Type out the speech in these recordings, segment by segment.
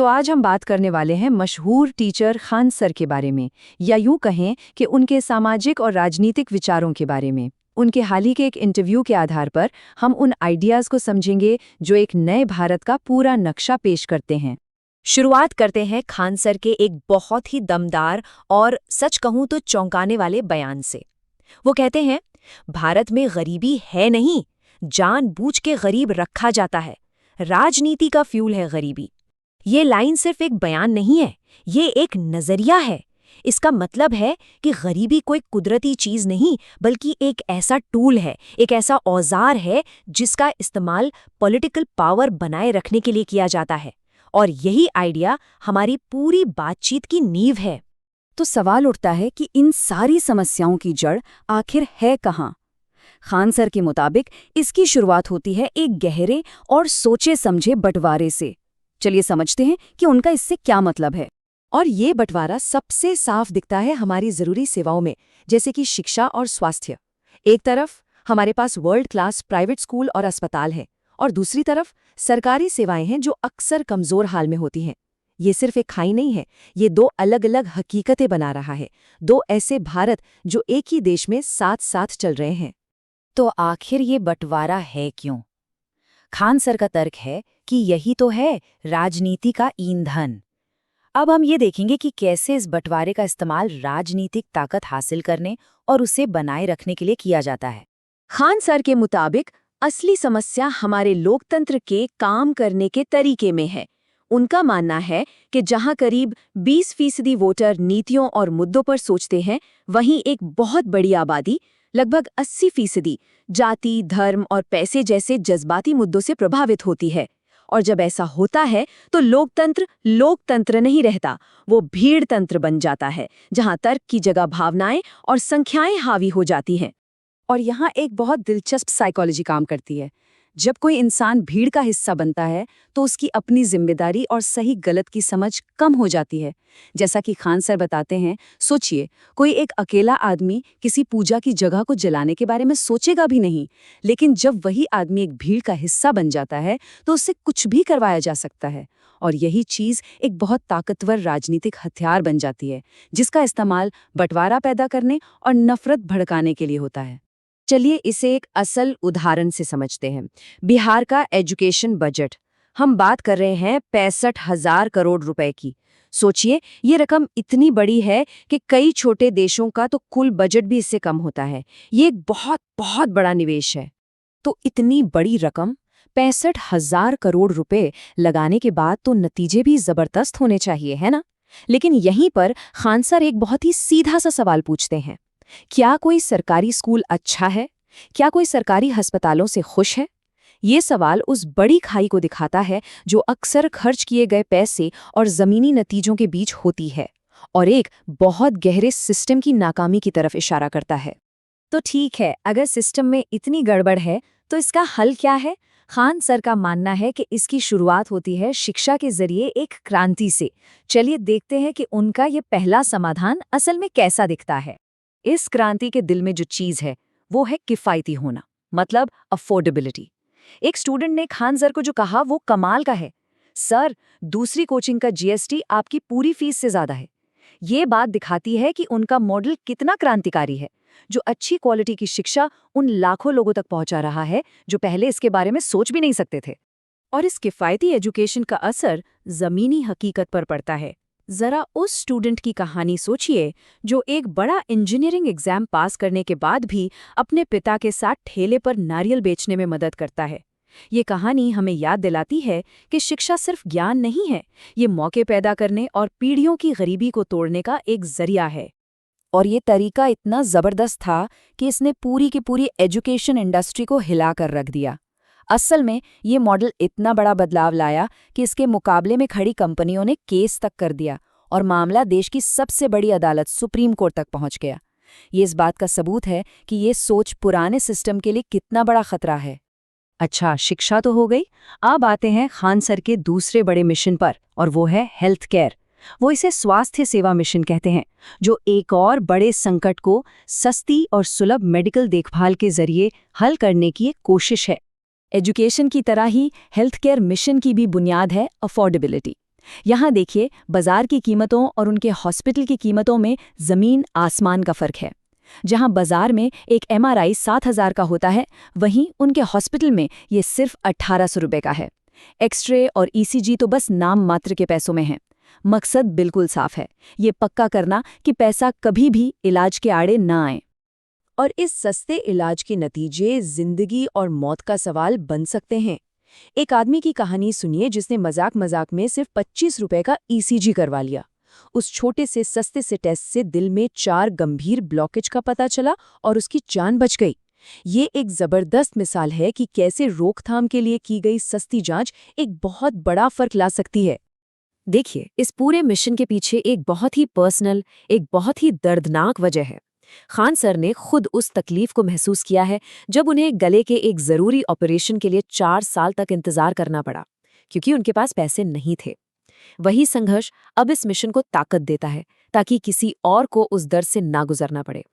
तो आज हम बात करने वाले हैं मशहूर टीचर खान सर के बारे में, या यूं कहें कि उनके सामाजिक और राजनीतिक विचारों के बारे में। उनके हाल ही के एक इंटरव्यू के आधार पर हम उन आइडियाज़ को समझेंगे जो एक नए भारत का पूरा नक्शा पेश करते हैं। शुरुआत करते हैं खान सर के एक बहुत ही दमदार और सच कहूं तो चौंकाने वाले बयान से। वो कहते हैं, भारत में गरीबी है नहीं, जानबूझ के गरीब रखा जाता है। राजनीति का फ्यूल है गरीबी। ये लाइन सिर्फ एक बयान नहीं है, ये एक नजरिया है। इसका मतलब है कि गरीबी कोई कुदरती चीज नहीं, बल्कि एक ऐसा टूल है, एक ऐसा औजार है जिसका इस्तेमाल पॉलिटिकल पावर बनाए रखने के लिए किया जाता है। और यही आइडिया हमारी पूरी बातचीत की नींव है। तो सवाल उठता है कि इन सारी समस्याओं की जड़ आखिर है कहाँ? खान सर के मुताबिक इसकी शुरुआत होती है एक गहरे और सोचे समझे बंटवारे से। चलिए समझते हैं कि उनका इससे क्या मतलब है। और ये बंटवारा सबसे साफ दिखता है हमारी जरूरी सेवाओं में, जैसे कि शिक्षा और स्वास्थ्य। एक तरफ हमारे पास वर्ल्ड क्लास प्राइवेट स्कूल और अस्पताल है, और दूसरी तरफ सरकारी सेवाएं हैं जो अक्सर कमजोर हाल में होती हैं। ये सिर्फ एक खाई नहीं है, ये दो अलग अलग हकीकतें बना रहा है, दो ऐसे भारत जो एक ही देश में साथ साथ चल रहे हैं। तो आखिर ये बंटवारा है क्यों? खान सर का तर्क है कि यही तो है राजनीति का ईंधन। अब हम ये देखेंगे कि कैसे इस बंटवारे का इस्तेमाल राजनीतिक ताकत हासिल करने और उसे बनाए रखने के लिए किया जाता है। खान सर के मुताबिक असली समस्या हमारे लोकतंत्र के काम करने के तरीके में है। उनका मानना है कि जहां करीब 20% वोटर नीतियों और मुद्दों पर सोचते हैं, वहीं एक बहुत बड़ी आबादी, लगभग 80% जाति, धर्म और पैसे जैसे जज्बाती मुद्दों से प्रभावित होती है। और जब ऐसा होता है तो लोकतंत्र नहीं रहता, वो भीड़ तंत्र बन जाता है, जहां तर्क की जगह भावनाएं और संख्याएं हावी हो जाती हैं। और यहाँ एक बहुत दिलचस्प साइकोलॉजी काम करती है। जब कोई इंसान भीड़ का हिस्सा बनता है तो उसकी अपनी जिम्मेदारी और सही गलत की समझ कम हो जाती है। जैसा कि खान सर बताते हैं, सोचिए, कोई एक अकेला आदमी किसी पूजा की जगह को जलाने के बारे में सोचेगा भी नहीं, लेकिन जब वही आदमी एक भीड़ का हिस्सा बन जाता है तो उससे कुछ भी करवाया जा सकता है। और यही चीज़ एक बहुत ताकतवर राजनीतिक हथियार बन जाती है, जिसका इस्तेमाल बंटवारा पैदा करने और नफरत भड़काने के लिए होता है। चलिए इसे एक असल उदाहरण से समझते हैं। बिहार का एजुकेशन बजट, हम बात कर रहे हैं 65,000 करोड़ रुपए की। सोचिए, ये रकम इतनी बड़ी है कि कई छोटे देशों का तो कुल बजट भी इससे कम होता है। ये एक बहुत बहुत बड़ा निवेश है। तो इतनी बड़ी रकम, 65,000 करोड़ रुपए लगाने के बाद तो नतीजे भी जबरदस्त होने चाहिए, है ना? लेकिन यहीं पर खान सर एक बहुत ही सीधा सा सवाल पूछते हैं। क्या कोई सरकारी स्कूल अच्छा है? क्या कोई सरकारी अस्पतालों से खुश है? ये सवाल उस बड़ी खाई को दिखाता है जो अक्सर खर्च किए गए पैसे और ज़मीनी नतीजों के बीच होती है, और एक बहुत गहरे सिस्टम की नाकामी की तरफ इशारा करता है। तो ठीक है, अगर सिस्टम में इतनी गड़बड़ है तो इसका हल क्या है? खान सर का मानना है कि इसकी शुरुआत होती है शिक्षा के जरिए एक क्रांति से। चलिए देखते हैं कि उनका ये पहला समाधान असल में कैसा दिखता है। इस क्रांति के दिल में जो चीज़ है वो है किफ़ायती होना, मतलब अफोर्डेबिलिटी। एक स्टूडेंट ने खान सर को जो कहा वो कमाल का है। सर, दूसरी कोचिंग का जीएसटी आपकी पूरी फीस से ज़्यादा है। ये बात दिखाती है कि उनका मॉडल कितना क्रांतिकारी है, जो अच्छी क्वालिटी की शिक्षा उन लाखों लोगों तक पहुंचा रहा है जो पहले इसके बारे में सोच भी नहीं सकते थे। और इस किफ़ायती एजुकेशन का असर ज़मीनी हकीकत पर पड़ता है। जरा उस स्टूडेंट की कहानी सोचिए जो एक बड़ा इंजीनियरिंग एग्जाम पास करने के बाद भी अपने पिता के साथ ठेले पर नारियल बेचने में मदद करता है। ये कहानी हमें याद दिलाती है कि शिक्षा सिर्फ ज्ञान नहीं है, ये मौके पैदा करने और पीढ़ियों की गरीबी को तोड़ने का एक जरिया है। और ये तरीका इतना ज़बरदस्त था कि इसने पूरी की पूरी एजुकेशन इंडस्ट्री को हिला कर रख दिया। असल में ये मॉडल इतना बड़ा बदलाव लाया कि इसके मुकाबले में खड़ी कंपनियों ने केस तक कर दिया और मामला देश की सबसे बड़ी अदालत सुप्रीम कोर्ट तक पहुंच गया। ये इस बात का सबूत है कि ये सोच पुराने सिस्टम के लिए कितना बड़ा खतरा है। अच्छा, शिक्षा तो हो गई। अब आते हैं खान सर के दूसरे बड़े मिशन पर, और वो है हेल्थ केयर। वो इसे स्वास्थ्य सेवा मिशन कहते हैं, जो एक और बड़े संकट को सस्ती और सुलभ मेडिकल देखभाल के जरिए हल करने की एक कोशिश है। एजुकेशन की तरह ही हेल्थ केयर मिशन की भी बुनियाद है अफोर्डेबिलिटी। यहाँ देखिए, बाजार की कीमतों और उनके हॉस्पिटल की कीमतों में ज़मीन आसमान का फ़र्क है। जहाँ बाजार में एक MRI 7,000 का होता है, वहीं उनके हॉस्पिटल में ये सिर्फ 1,800 रुपये का है। एक्सरे और ECG तो बस नाम मात्र के पैसों में हैं। मकसद बिल्कुल साफ है, ये पक्का करना कि पैसा कभी भी इलाज के आड़े ना आए। और इस सस्ते इलाज के नतीजे जिंदगी और मौत का सवाल बन सकते हैं। एक आदमी की कहानी सुनिए जिसने मजाक मजाक में सिर्फ 25 रुपए का ECG करवा लिया। उस छोटे से सस्ते से टेस्ट से दिल में 4 गंभीर ब्लॉकेज का पता चला और उसकी जान बच गई। ये एक जबरदस्त मिसाल है कि कैसे रोकथाम के लिए की गई सस्ती जांच एक बहुत बड़ा फर्क ला सकती है। देखिए, इस पूरे मिशन के पीछे एक बहुत ही पर्सनल, एक बहुत ही दर्दनाक वजह है। खान सर ने खुद उस तकलीफ को महसूस किया है जब उन्हें गले के एक जरूरी ऑपरेशन के लिए 4 साल तक इंतजार करना पड़ा, क्योंकि उनके पास पैसे नहीं थे। वही संघर्ष अब इस मिशन को ताकत देता है, ताकि किसी और को उस दर्द से ना गुजरना पड़े।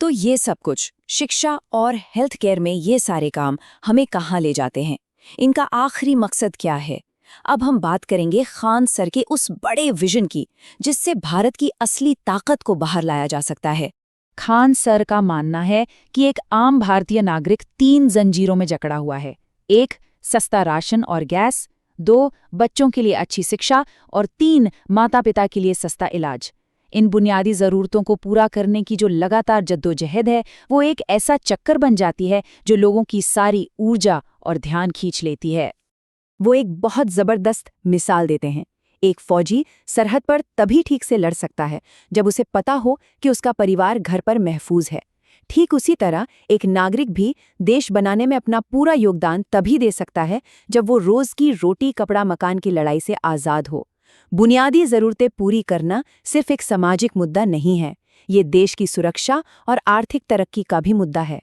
तो ये सब कुछ, शिक्षा और हेल्थ केयर में ये सारे काम हमें कहाँ ले जाते हैं? इनका आखिरी मकसद क्या है? अब हम बात करेंगे खान सर के उस बड़े विजन की, जिससे भारत की असली ताकत को बाहर लाया जा सकता है। खान सर का मानना है कि एक आम भारतीय नागरिक 3 जंजीरों में जकड़ा हुआ है। 1, सस्ता राशन और गैस। 2, बच्चों के लिए अच्छी शिक्षा। और 3, माता पिता के लिए सस्ता इलाज। इन बुनियादी ज़रूरतों को पूरा करने की जो लगातार जद्दोजहद है, वो एक ऐसा चक्कर बन जाती है जो लोगों की सारी ऊर्जा और ध्यान खींच लेती है। वो एक बहुत ज़बरदस्त मिसाल देते हैं। एक फौजी सरहद पर तभी ठीक से लड़ सकता है जब उसे पता हो कि उसका परिवार घर पर महफूज है। ठीक उसी तरह एक नागरिक भी देश बनाने में अपना पूरा योगदान तभी दे सकता है जब वो रोज़ की रोटी कपड़ा मकान की लड़ाई से आज़ाद हो। बुनियादी ज़रूरतें पूरी करना सिर्फ एक सामाजिक मुद्दा नहीं है, ये देश की सुरक्षा और आर्थिक तरक्की का भी मुद्दा है।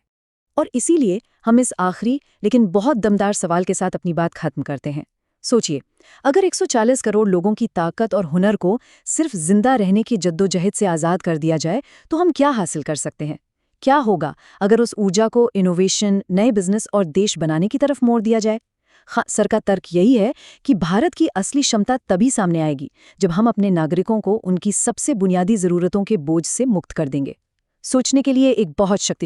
और इसीलिए हम इस आखिरी लेकिन बहुत दमदार सवाल के साथ अपनी बात खत्म करते हैं। सोचिए, अगर 140 करोड़ लोगों की ताकत और हुनर को सिर्फ जिंदा रहने की जद्दोजहद से आज़ाद कर दिया जाए, तो हम क्या हासिल कर सकते हैं? क्या होगा अगर उस ऊर्जा को इनोवेशन, नए बिजनेस और देश बनाने की तरफ मोड़ दिया जाए? सर का तर्क यही है कि भारत की असली क्षमता तभी सामने आएगी जब हम अपने नागरिकों को उनकी सबसे बुनियादी ज़रूरतों के बोझ से मुक्त कर देंगे। सोचने के लिए एक बहुत शक्तिशाली